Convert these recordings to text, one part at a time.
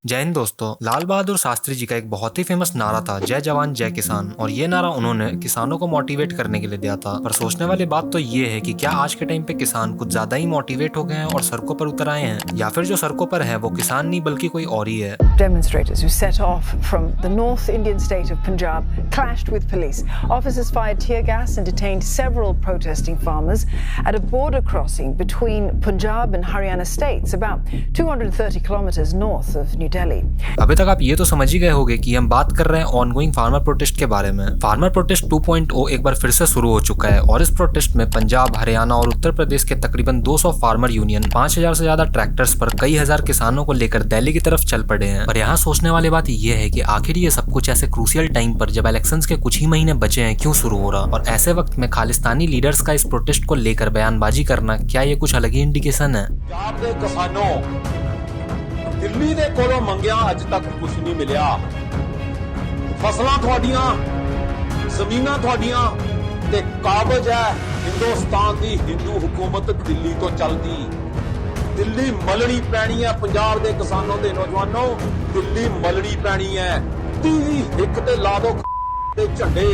जय हिंद दोस्तों। लाल बहादुर शास्त्री जी का एक बहुत ही फेमस नारा था, जय जवान जय किसान। और ये नारा उन्होंने किसानों को मोटिवेट करने के लिए दिया था। पर सोचने वाली बात तो ये है कि क्या आज के टाइम पे किसान कुछ ज्यादा ही मोटिवेट हो गए हैं और सड़कों पर उतर आए हैं, या फिर जो सड़कों पर है वो किसान नहीं बल्कि कोई और ही है। Demonstrators who set off from the North Indian state of Punjab clashed with police. Officers fired tear gas and detained several protesting farmers at a border crossing between Punjab and Haryana states, about 230 kilometers north of New Delhi. अभी तक आप ये तो समझ ही गए होंगे कि हम बात कर रहे हैं ऑनगोइंग फार्मर प्रोटेस्ट के बारे में। फार्मर प्रोटेस्ट 2.0 एक बार फिर से शुरू हो चुका है और इस प्रोटेस्ट में पंजाब, हरियाणा और उत्तर प्रदेश के तकरीबन 200 फार्मर यूनियन, 5000 से ज्यादा ट्रैक्टर्स पर कई हजार किसानों को लेकर दिल्ली की तरफ चल पड़े हैं। पर यहाँ सोचने वाली बात यह है कि आखिर ये सब कुछ ऐसे क्रूशियल टाइम पर, जब इलेक्शंस के कुछ ही महीने बचे हैं, क्यों शुरू हो रहा। और ऐसे वक्त में खालिस्तानी लीडर्स का इस प्रोटेस्ट को लेकर बयानबाजी करना, क्या ये कुछ अलग ही इंडिकेशन है। ਦਿੱਲੀ ਦੇ ਕੋਲੋਂ ਮੰਗਿਆ ਅੱਜ ਤੱਕ ਕੁਝ ਨਹੀਂ ਮਿਲਿਆ। ਫਸਲਾਂ ਤੁਹਾਡੀਆਂ, ਜ਼ਮੀਨਾਂ ਤੁਹਾਡੀਆਂ ਤੇ ਕਾਬਜ਼ ਹੈ ਹਿੰਦੁਸਤਾਨ ਦੀ ਹਿੰਦੂ ਹਕੂਮਤ ਦਿੱਲੀ ਤੋਂ ਚੱਲਦੀ। ਦਿੱਲੀ ਮਲਣੀ ਪੈਣੀ ਹੈ ਪੰਜਾਬ ਦੇ ਕਿਸਾਨਾਂ ਦੇ ਨੌਜਵਾਨੋਂ, ਦਿੱਲੀ ਮਲਣੀ ਪੈਣੀ ਹੈ। ਦੀ ਇੱਕ ਤੇ ਲਾ ਦੋ ਤੇ ਝੰਡੇ।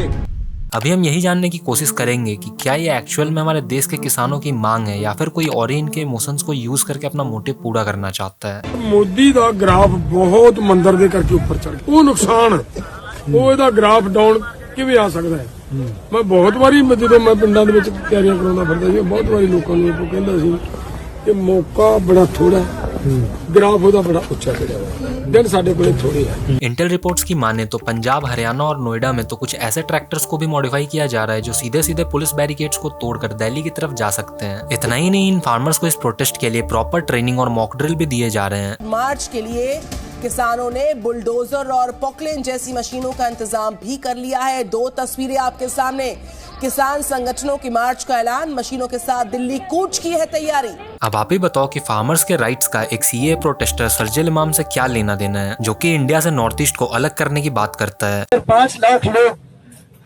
अभी हम यही जानने की कोशिश करेंगे कि क्या ये एक्चुअल में हमारे देश के किसानों की मांग है या फिर कोई और ही इनके इमोशंस को यूज करके अपना मोटिव पूरा करना चाहता है। मोदी दा ग्राफ बहुत मंदर दे करके ऊपर चढ़ गया, वो नुकसान है। वो ਇਹਦਾ ग्राफ डाउन ਕਿਵੇਂ ਆ ਸਕਦਾ ਹੈ। ਮੈਂ ਬਹੁਤ ਵਾਰੀ ਜਦੋਂ ਮੈਂ ਪਿੰਡਾਂ ਦੇ ਵਿੱਚ ਤਿਆਰੀਆਂ ਕਰਾਉਂਦਾ ਫਿਰਦਾ ਸੀ, ਬਹੁਤ ਵਾਰੀ ਲੋਕਾਂ ਨੂੰ ਇਹ ਕਹਿੰਦਾ ਸੀ ਕਿ ਮੌਕਾ ਬੜਾ ਥੋੜਾ ਹੈ, ग्राफ ਉਹਦਾ बड़ा ਉੱਚਾ ਚੜਿਆ ਹੋਇਆ, दिन साढ़े को थोड़ी है। इंटेल रिपोर्ट्स की माने तो पंजाब, हरियाणा और नोएडा में तो कुछ ऐसे ट्रैक्टर्स को भी मॉडिफाई किया जा रहा है जो सीधे सीधे पुलिस बैरिकेड्स को तोड़कर दिल्ली की तरफ जा सकते हैं। इतना ही नहीं, इन फार्मर्स को इस प्रोटेस्ट के लिए प्रॉपर ट्रेनिंग और मॉक ड्रिल भी दिए जा रहे हैं। मार्च के लिए किसानों ने बुलडोजर और पॉकलेन जैसी मशीनों का इंतजाम भी कर लिया है। दो तस्वीरें आपके सामने, किसान संगठनों की मार्च का ऐलान, मशीनों के साथ दिल्ली कूच की है तैयारी। अब आप ही बताओ कि फार्मर्स के राइट्स का एक सीए प्रोटेस्टर सर्जिल इमाम से क्या लेना देना है, जो कि इंडिया से नॉर्थ ईस्ट को अलग करने की बात करता है। 5 लाख लोग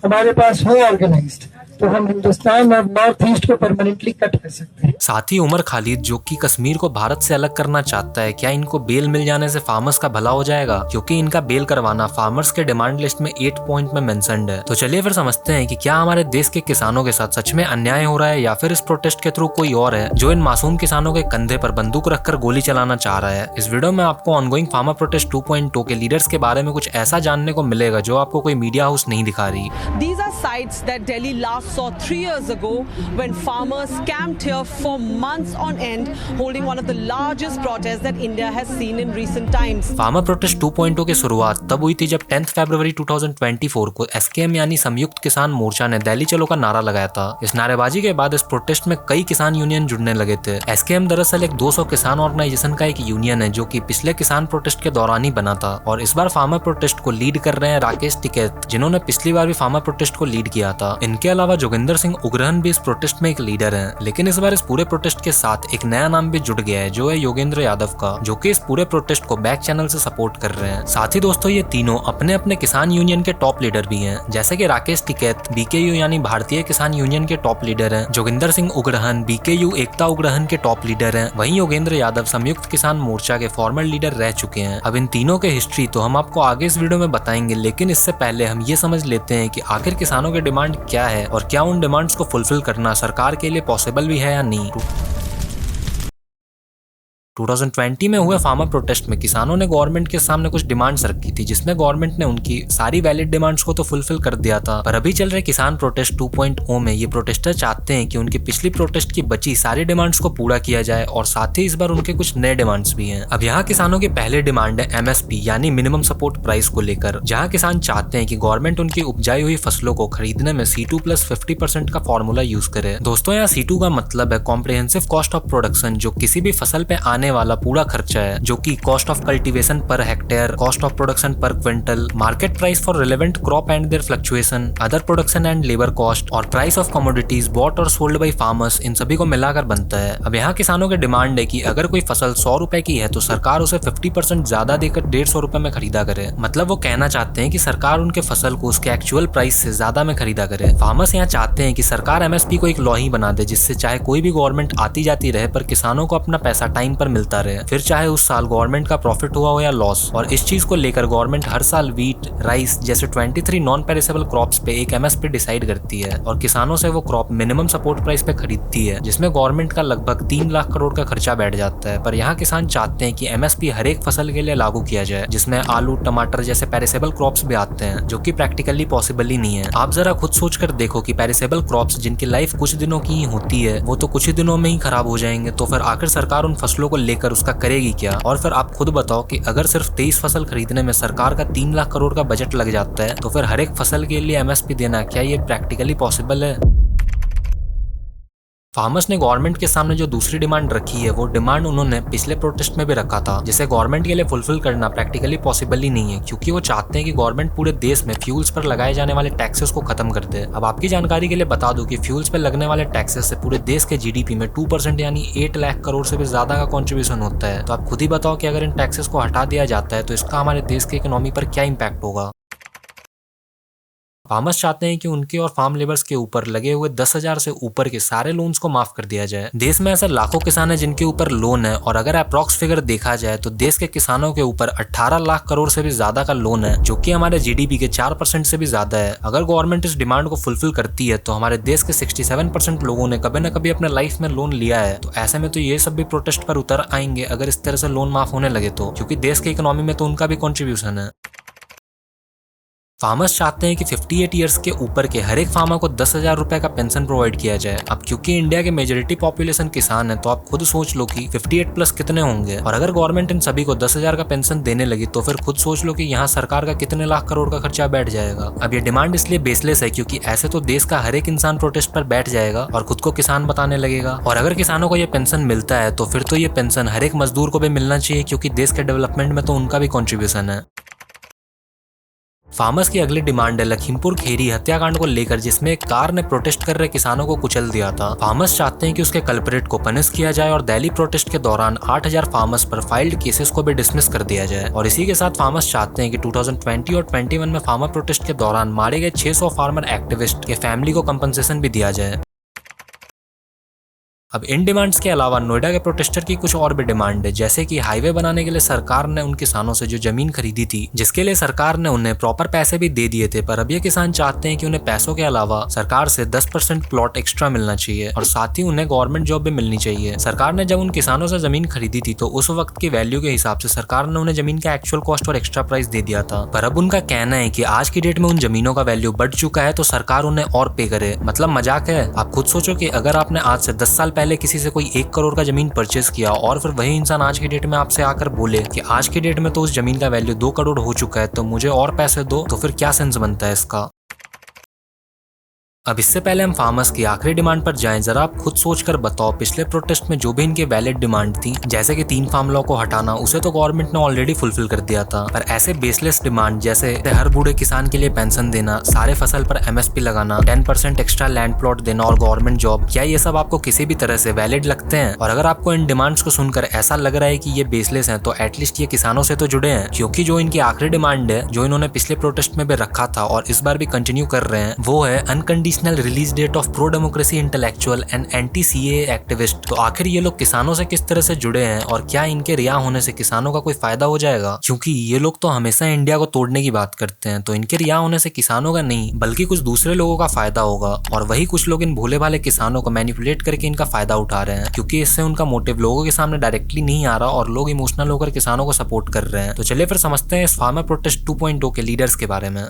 हमारे पास हो ऑर्गेनाइज्ड, तो हम हिंदुस्तान और नॉर्थ ईस्ट को परमानेंटली कट कर सकते हैं। साथ ही उमर खालिद, जो कि कश्मीर को भारत से अलग करना चाहता है, क्या इनको बेल मिल जाने से फार्मर्स का भला हो जाएगा, क्योंकि इनका बेल करवाना फार्मर्स के डिमांड लिस्ट में 8 पॉइंट में मेंशन्ड है। तो चलिए फिर समझते हैं कि क्या हमारे देश के किसानों के साथ सच में अन्याय हो रहा है, या फिर इस प्रोटेस्ट के थ्रू कोई और है जो इन मासूम किसानों के कंधे पर बंदूक रखकर गोली चलाना चाह रहा है। इस वीडियो में आपको ऑनगोइंग फार्मर प्रोटेस्ट 2.0 के लीडर्स के बारे में कुछ ऐसा जानने को मिलेगा जो आपको कोई मीडिया हाउस नहीं दिखा रही। These are sites that Delhi last saw 3 years ago when farmers camped here for months on end, holding one of the largest protests that India has seen in recent times. Farmer protest 2.0 की शुरुआत तब हुई थी जब 10 फरवरी 2024 को SKM यानी संयुक्त किसान मोर्चा ने दिल्ली चलो का नारा लगाया था। इस नारेबाजी के बाद इस प्रोटेस्ट में कई किसान यूनियन जुड़ने लगे थे। एसकेएम दरअसल एक 200 किसान ऑर्गेनाइजेशन का एक यूनियन है जो कि पिछले किसान प्रोटेस्ट के दौरान ही बना था, और इस बार फार्मर प्रोटेस्ट को लीड कर रहे हैं राकेश टिकैत, जिन्होंने पिछली बार भी फार्मर प्रोटेस्ट को लीड किया था। इनके अलावा जोगिंदर सिंह उग्रहन भी इस प्रोटेस्ट में एक लीडर हैं, लेकिन इस बार इस पूरे प्रोटेस्ट के साथ एक नया नाम भी जुड़ गया है, जो है योगेंद्र यादव का, जो कि इस पूरे प्रोटेस्ट को बैक चैनल से सपोर्ट कर रहे हैं। साथ ही दोस्तों, ये तीनों अपने अपने किसान यूनियन के टॉप लीडर भी हैं, जैसे कि राकेश टिकैत बीकेयू यानी भारतीय किसान यूनियन के टॉप लीडर हैं, जोगिंदर सिंह उग्रहन बीकेयू एकता उग्रहन के टॉप लीडर हैं, वहीं योगेंद्र यादव संयुक्त किसान मोर्चा के फॉर्मर लीडर रह चुके हैं। अब इन तीनों के हिस्ट्री तो हम आपको आगे इस वीडियो में बताएंगे, लेकिन इससे पहले हम ये समझ लेते हैं कि आखिर किसानों की डिमांड क्या है और क्या उन डिमांड्स को फुलफिल करना सरकार के लिए पॉसिबल भी है या नहीं। 2020 में हुए फार्मर प्रोटेस्ट में किसानों ने गवर्नमेंट के सामने कुछ डिमांड्स रखी थी, जिसमें गवर्नमेंट ने उनकी सारी वैलिड डिमांड्स को तो फुलफिल कर दिया था। पर अभी चल रहे किसान प्रोटेस्ट 2.0 में ये प्रोटेस्टर चाहते हैं कि उनकी पिछली प्रोटेस्ट की बची सारी डिमांड्स को पूरा किया जाए, और साथ ही इस बार उनके कुछ नए डिमांड्स भी हैं। अब यहाँ किसानों की पहली डिमांड है एमएसपी यानी मिनिमम सपोर्ट प्राइस को लेकर, जहाँ किसान चाहते हैं कि गवर्नमेंट उनकी उपजाई हुई फसलों को खरीदने में C2 + 50% का फॉर्मूला यूज करे। दोस्तों, यहाँ C2 का मतलब है कॉम्प्रिहेंसिव कॉस्ट ऑफ प्रोडक्शन, जो किसी भी फसल पे आने वाला पूरा खर्चा है, जो कि cost of cultivation per hectare, cost of production per quintal, market price for relevant crop and their fluctuation, other production and labour cost, और प्राइस ऑफ कमोडिटीज बॉट और सोल्ड बाय फार्मर्स, इन सभी को मिलाकर बनता है। अब यहाँ किसानों की डिमांड है कि अगर कोई फसल 100 रुपए की है तो सरकार उसे 50% ज्यादा देकर 150 रुपए में खरीदा करे। मतलब वो कहना चाहते हैं कि सरकार उनके फसल को उसके एक्चुअल प्राइस से ज्यादा में खरीदा करे। फार्मर्स यहाँ चाहते हैं कि सरकार एमएसपी को एक लॉ ही बना दे, जिससे चाहे कोई भी गवर्नमेंट आती जाती रहे पर किसानों को अपना पैसा टाइम पर मिलता रहे, फिर चाहे उस साल गवर्नमेंट का प्रॉफिट हुआ हो या लॉस। और इस चीज को लेकर गवर्नमेंट हर साल वीट, राइस जैसे 23 नॉन पेरिसेबल क्रॉप्स पे एक MSP डिसाइड करती है और किसानों से वो क्रॉप मिनिमम सपोर्ट प्राइस पे खरीदती है, जिसमें गवर्नमेंट का लगभग 3 लाख करोड़ का खर्चा बैठ जाता है। पर यहाँ किसान चाहते हैं कि MSP हर एक फसल के लिए लागू किया जाए, जिसमें आलू, टमाटर जैसे पेरिसेबल क्रॉप्स भी आते हैं, जो कि प्रैक्टिकली पॉसिबल ही नहीं है। आप जरा खुद सोच कर देखो कि पेरिसेबल क्रॉप्स जिनकी लाइफ कुछ दिनों की ही होती है, वो तो कुछ ही दिनों में ही खराब हो जाएंगे, तो फिर आखिर सरकार उन फसलों को लेकर उसका करेगी क्या? और फिर आप खुद बताओ कि अगर सिर्फ 23 फसल खरीदने में सरकार का 3 लाख करोड़ का बजट लग जाता है, तो फिर हर एक फसल के लिए MSP देना क्या ये प्रैक्टिकली पॉसिबल है? फार्मर्स ने गवर्नमेंट के सामने जो दूसरी डिमांड रखी है, वो डिमांड उन्होंने पिछले प्रोटेस्ट में भी रखा था, जिसे गवर्नमेंट के लिए फुलफिल करना प्रैक्टिकली पॉसिबल ही नहीं है, क्योंकि वो चाहते हैं कि गवर्नमेंट पूरे देश में फ्यूल्स पर लगाए जाने वाले टैक्सेस को खत्म कर दे। अब आपकी जानकारी के लिए बता दूं कि फ्यूल्स पर लगने वाले टैक्सेस से पूरे देश के GDP में 2% यानी 8 लाख करोड़ से भी ज्यादा का कॉन्ट्रीब्यूशन होता है। तो आप खुद ही बताओ कि अगर इन टैक्सेस को हटा दिया जाता है तो इसका हमारे देश की इकोनॉमी पर क्या इम्पैक्ट होगा। फार्मर्स चाहते हैं कि उनके और फार्म लेबर्स के ऊपर लगे हुए 10,000 से ऊपर के सारे लोन्स को माफ कर दिया जाए। देश में ऐसे लाखों किसान हैं जिनके ऊपर लोन है, और अगर अप्रॉक्स फिगर देखा जाए तो देश के किसानों के ऊपर 18 लाख करोड़ से भी ज्यादा का लोन है, जो कि हमारे GDP के 4% से भी ज्यादा है। अगर गवर्नमेंट इस डिमांड को फुलफिल करती है तो हमारे देश के 67% लोगों ने कभी न कभी अपने लाइफ में लोन लिया है। तो ऐसे में तो ये सब भी प्रोटेस्ट पर उतर आएंगे अगर इस तरह से लोन माफ होने लगे तो, क्योंकि देश की इकोनॉमी में तो उनका भी कॉन्ट्रीब्यूशन है। फार्मर्स चाहते हैं कि 58 ईयर्स के ऊपर के हर एक फार्मर को 10,000 रुपए का पेंशन प्रोवाइड किया जाए। अब क्योंकि इंडिया के मेजोरिटी पॉपुलेशन किसान है, तो आप खुद सोच लो कि 58 प्लस कितने होंगे, और अगर गवर्नमेंट इन सभी को 10,000 का पेंशन देने लगी तो फिर खुद सोच लो कि यहाँ सरकार का कितने लाख करोड़ का खर्चा बैठ जाएगा। अब ये डिमांड इसलिए बेसलेस है क्योंकि ऐसे तो देश का हर एक इंसान प्रोटेस्ट पर बैठ जाएगा और खुद को किसान बताने लगेगा, और अगर किसानों को ये पेंशन मिलता है तो फिर तो ये पेंशन हर एक मजदूर को भी मिलना चाहिए, क्योंकि देश के डेवलपमेंट में तो उनका भी कॉन्ट्रीब्यूशन है। फार्मर्स की अगली डिमांड है लखीमपुर खेरी हत्याकांड को लेकर, जिसमें एक कार ने प्रोटेस्ट कर रहे किसानों को कुचल दिया था। फार्मर्स चाहते हैं कि उसके कल्प्रिट को पनिश किया जाए और दिल्ली प्रोटेस्ट के दौरान 8,000 फार्मर्स पर फाइल्ड केसेस को भी डिसमिस कर दिया जाए। और इसी के साथ फार्मर्स चाहते हैं कि 2020 और 21 में फार्मर प्रोटेस्ट के दौरान मारे गए 600 फार्मर एक्टिविस्ट के फैमिली को कंपनसेशन भी दिया जाए। अब इन डिमांड्स के अलावा नोएडा के प्रोटेस्टर की कुछ और भी डिमांड है, जैसे कि हाईवे बनाने के लिए सरकार ने उन किसानों से जो जमीन खरीदी थी, जिसके लिए सरकार ने उन्हें प्रॉपर पैसे भी दे दिए थे, पर अब ये किसान चाहते हैं कि उन्हें पैसों के अलावा सरकार से 10% प्लॉट एक्स्ट्रा मिलना चाहिए और साथ ही उन्हें गवर्नमेंट जॉब भी मिलनी चाहिए। सरकार ने जब उन किसानों से जमीन खरीदी थी तो उस वक्त की वैल्यू के हिसाब से सरकार ने उन्हें जमीन का एक्चुअल कॉस्ट और एक्स्ट्रा प्राइस दे दिया था, पर अब उनका कहना है कि आज की डेट में उन जमीनों का वैल्यू बढ़ चुका है तो सरकार उन्हें और पे करे। मतलब मजाक है। आप खुद सोचो कि अगर आपने आज से 10 साल पहले किसी से कोई 1 करोड़ का जमीन परचेज किया और फिर वही इंसान आज की डेट में आपसे आकर बोले कि आज की डेट में तो उस जमीन का वैल्यू 2 करोड़ हो चुका है, तो मुझे और पैसे दो, तो फिर क्या सेंस बनता है इसका। अब इससे पहले हम फार्मर्स की आखिरी डिमांड पर जाएं, जरा आप खुद सोचकर बताओ पिछले प्रोटेस्ट में जो भी इनके वैलिड डिमांड थी, जैसे कि 3 फार्म लॉ को हटाना, उसे तो गवर्नमेंट ने ऑलरेडी फुलफिल कर दिया था, पर ऐसे बेसलेस डिमांड जैसे हर बूढ़े किसान के लिए पेंशन देना, सारे फसल पर MSP लगाना, 10% एक्स्ट्रा लैंड प्लॉट देना और गवर्नमेंट जॉब, क्या ये सब आपको किसी भी तरह से वैलिड लगते हैं? और अगर आपको इन डिमांड्स को सुनकर ऐसा लग रहा है कि ये बेसलेस हैं, तो एटलीस्ट ये किसानों से तो जुड़े हैं, क्योंकि जो इनकी आखिरी डिमांड है, जो इन्होंने पिछले प्रोटेस्ट में भी रखा था और इस बार भी कंटिन्यू कर रहे हैं, वो है unconditional release date of pro democracy intellectual and anti CAA activist. तो आखिर ये लोग किसानों से किस तरह से जुड़े हैं और क्या इनके रिहा होने से किसानों का कोई फायदा हो जाएगा? क्योंकि ये लोग तो हमेशा इंडिया को तोड़ने की बात करते हैं, तो इनके रिहा होने से किसानों का नहीं बल्कि कुछ दूसरे लोगों का फायदा होगा, और वही कुछ लोग इन भोले भाले किसानों को मैनिपुलेट करके इनका फायदा उठा रहे हैं, क्योंकि इससे उनका मोटिव लोगों के सामने डायरेक्टली नहीं आ रहा और लोग इमोशनल होकर किसानों को सपोर्ट कर रहे हैं। तो चलिए फिर समझते हैं इस फार्मर प्रोटेस्ट 2.0 के लीडर्स के बारे में।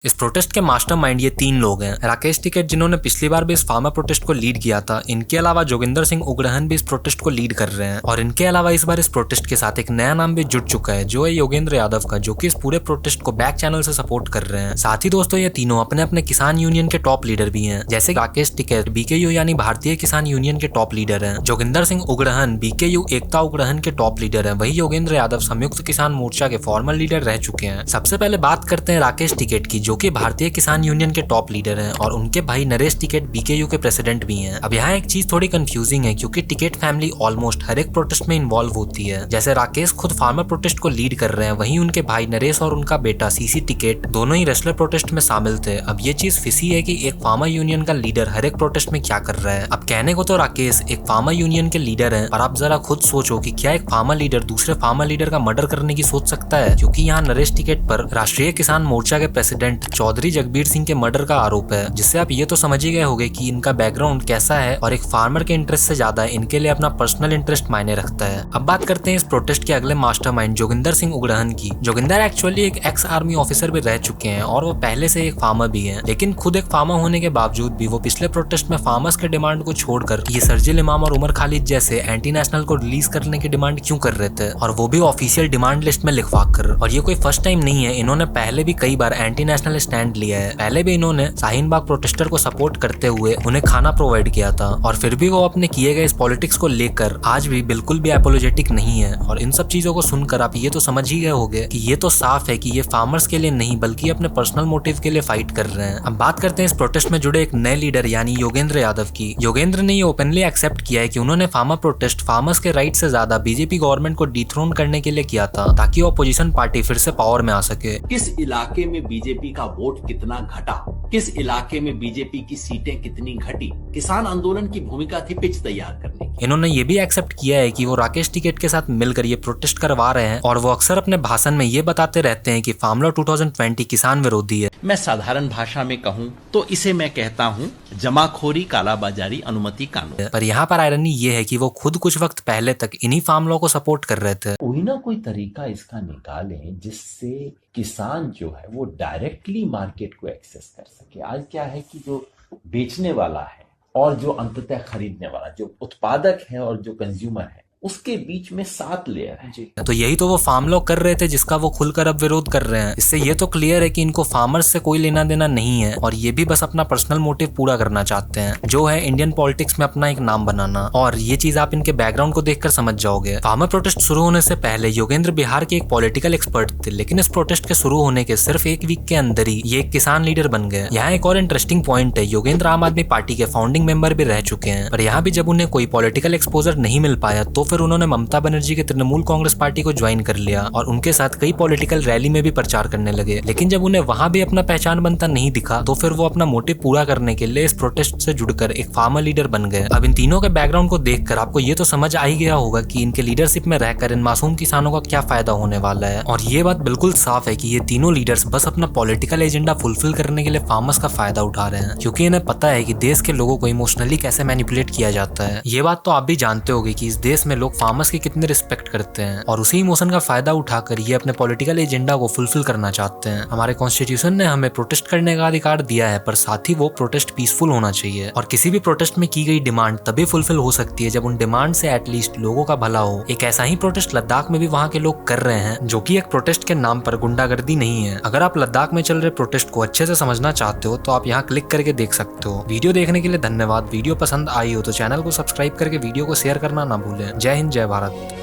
इस प्रोटेस्ट के मास्टरमाइंड ये 3 लोग हैं। राकेश टिकैत, जिन्होंने पिछली बार भी इस फार्मर प्रोटेस्ट को लीड किया था, इनके अलावा जोगिंदर सिंह उग्रहन भी इस प्रोटेस्ट को लीड कर रहे हैं, और इनके अलावा इस बार इस प्रोटेस्ट के साथ एक नया नाम भी जुड़ चुका है, जो है योगेंद्र यादव का, जो कि इस पूरे प्रोटेस्ट को बैक चैनल से सपोर्ट कर रहे हैं। साथ ही दोस्तों ये तीनों अपने अपने किसान यूनियन के टॉप लीडर भी हैं, जैसे राकेश टिकैत BKU यानी भारतीय किसान यूनियन के टॉप लीडर है, जोगिंदर सिंह उग्रहन BKU एकता उग्रहन के टॉप लीडर है, वही योगेंद्र यादव संयुक्त किसान मोर्चा के फॉर्मल लीडर रह चुके हैं। सबसे पहले बात करते हैं राकेश टिकैत की, जो कि भारतीय किसान यूनियन के टॉप लीडर हैं और उनके भाई नरेश टिकैत बीकेयू के प्रेसिडेंट भी हैं। अब यहाँ एक चीज थोड़ी कंफ्यूजिंग है क्योंकि टिकैत फैमिली ऑलमोस्ट हर एक प्रोटेस्ट में इन्वॉल्व होती है। जैसे राकेश खुद फार्मर प्रोटेस्ट को लीड कर रहे हैं, वहीं उनके भाई नरेश और उनका बेटा सीसी टिकैत दोनों ही रेसलर प्रोटेस्ट में शामिल थे। अब ये चीज फिसी है कि एक फार्मर यूनियन का लीडर हर एक प्रोटेस्ट में क्या कर रहा है। अब कहने को तो राकेश एक फार्मर यूनियन के लीडर हैं, पर आप जरा खुद सोचो कि क्या एक फार्मर लीडर दूसरे फार्मर लीडर का मर्डर करने की सोच सकता है, क्योंकि यहाँ नरेश टिकैत पर राष्ट्रीय किसान मोर्चा के प्रेसिडेंट चौधरी जगबीर सिंह के मर्डर का आरोप है, जिससे आप ये तो समझ ही गए होंगे कि इनका बैकग्राउंड कैसा है और एक फार्मर के इंटरेस्ट से ज्यादा इनके लिए अपना पर्सनल इंटरेस्ट मायने रखता है। अब बात करते हैं इस प्रोटेस्ट के अगले मास्टरमाइंड जोगिंदर सिंह उग्रहन की। जोगिंदर एक्चुअली एक एक्स आर्मी ऑफिसर भी रह चुके हैं और वो पहले से एक फार्मर भी हैं, लेकिन खुद एक फार्मर होने के बावजूद भी वो पिछले प्रोटेस्ट में फार्मर्स के डिमांड को छोड़कर ये सर्जिल इमाम और उमर खालिद जैसे एंटी नेशनल को रिलीज करने की डिमांड क्यों कर रहे थे, और वो भी ऑफिशियल डिमांड लिस्ट में लिखवा कर। और ये कोई फर्स्ट टाइम नहीं है, इन्होंने पहले भी कई बार एंटी नेशनल स्टैंड लिया है। पहले भी इन्होंने शाहीन बाग प्रोटेस्टर को सपोर्ट करते हुए उन्हें खाना प्रोवाइड किया था, और फिर भी वो अपने किए गए इस पॉलिटिक्स को लेकर आज भी बिल्कुल भी एपोलोजेटिक नहीं है। और इन सब चीजों को सुनकर आप ये तो समझ ही गए होंगे कि ये तो साफ है कि ये फार्मर्स के लिए नहीं बल्कि अपने पर्सनल मोटिव के लिए फाइट कर रहे हैं। अब बात करते हैं इस प्रोटेस्ट में जुड़े एक नए लीडर यानी योगेंद्र यादव की। योगेंद्र ने ये ओपनली एक्सेप्ट किया है कि उन्होंने फार्मर प्रोटेस्ट फार्मर्स के राइट से ज्यादा बीजेपी गवर्नमेंट को डिथ्रोन करने के लिए किया था, ताकि ऑपोजिशन पार्टी फिर से पावर में आ सके। किस इलाके में बीजेपी का वोट कितना घटा, किस इलाके में बीजेपी की सीटें कितनी घटी, किसान आंदोलन की भूमिका थी पिच तैयार करने की। इन्होंने ये भी एक्सेप्ट किया है कि वो राकेश टिकैत के साथ मिलकर ये प्रोटेस्ट करवा रहे हैं, और वो अक्सर अपने भाषण में ये बताते रहते हैं कि फार्मूला 2020 किसान विरोधी है। मैं साधारण भाषा में कहूँ तो इसे मैं कहता हूँ जमाखोरी, कालाबाजारी, अनुमति कानून। पर यहाँ पर आयरनी ये है कि वो खुद कुछ वक्त पहले तक इन्हीं फार्म लॉ को सपोर्ट कर रहे थे। कोई ना कोई तरीका इसका निकालें जिससे किसान जो है वो डायरेक्टली मार्केट को एक्सेस कर सके। आज क्या है कि जो बेचने वाला है और जो अंततः खरीदने वाला, जो उत्पादक है और जो कंज्यूमर है, उसके बीच में 7 लेयर है। तो यही तो वो फार्म लॉ कर रहे थे जिसका वो खुलकर अब विरोध कर रहे हैं। इससे ये तो क्लियर है कि इनको फार्मर्स से कोई लेना देना नहीं है, और ये भी बस अपना पर्सनल मोटिव पूरा करना चाहते हैं, जो है इंडियन पॉलिटिक्स में अपना एक नाम बनाना। और ये चीज आप इनके बैकग्राउंड को देखकर समझ जाओगे। फार्मर प्रोटेस्ट शुरू होने से पहले योगेंद्र बिहार के एक पॉलिटिकल एक्सपर्ट थे, लेकिन इस प्रोटेस्ट के शुरू होने के सिर्फ 1 वीक के अंदर ही ये एक किसान लीडर बन गए। यहाँ एक और इंटरेस्टिंग पॉइंट है, योगेंद्र आम आदमी पार्टी के फाउंडिंग मेंबर भी रह चुके हैं, पर यहाँ भी जब उन्हें कोई पॉलिटिकल एक्सपोजर नहीं मिल पाया तो फिर उन्होंने ममता बनर्जी के तृणमूल कांग्रेस पार्टी को ज्वाइन कर लिया और उनके साथ कई पॉलिटिकल रैली में भी प्रचार करने लगे। लेकिन जब उन्हें वहां भी अपना पहचान बनता नहीं दिखा तो फिर वो अपना मोटिव पूरा करने के लिए इस प्रोटेस्ट से जुड़कर एक फार्मर लीडर बन गए। अब इन तीनों के बैकग्राउंड को देखकर आपको ये तो समझ आ ही गया होगा कि इनके लीडरशिप में रहकर इन मासूम किसानों का क्या फायदा होने वाला है। और ये बात बिल्कुल साफ है कि ये तीनों लीडर्स बस अपना पॉलिटिकल एजेंडा फुलफिल करने के लिए फार्मर्स का फायदा उठा रहे हैं, क्योंकि इन्हें पता है कि देश के लोगों को इमोशनली कैसे मैनिपुलेट किया जाता है। ये बात तो आप भी जानते होंगे कि इस देश में लोग फार्मर्स की कितने रिस्पेक्ट करते हैं, और उसी इमोशन का फायदा उठाकर ये अपने पॉलिटिकल एजेंडा को फुलफिल करना चाहते हैं। हमारे कॉन्स्टिट्यूशन ने हमें प्रोटेस्ट करने का अधिकार दिया है, पर साथ ही वो प्रोटेस्ट पीसफुल होना चाहिए। और किसी भी प्रोटेस्ट में की गई डिमांड तभी फुलफिल हो सकती है जब उन डिमांड से एटलीस्ट लोगों का भला हो। एक ऐसा ही प्रोटेस्ट लद्दाख में भी वहाँ के लोग कर रहे हैं, जो कि एक प्रोटेस्ट के नाम पर गुंडागर्दी नहीं है। अगर आप लद्दाख में चल रहे प्रोटेस्ट को अच्छे से समझना चाहते हो तो आप यहाँ क्लिक करके देख सकते हो। वीडियो देखने के लिए धन्यवाद। वीडियो पसंद आई हो तो चैनल को सब्सक्राइब करके वीडियो को शेयर करना ना भूलें। जय हिंद, जय भारत।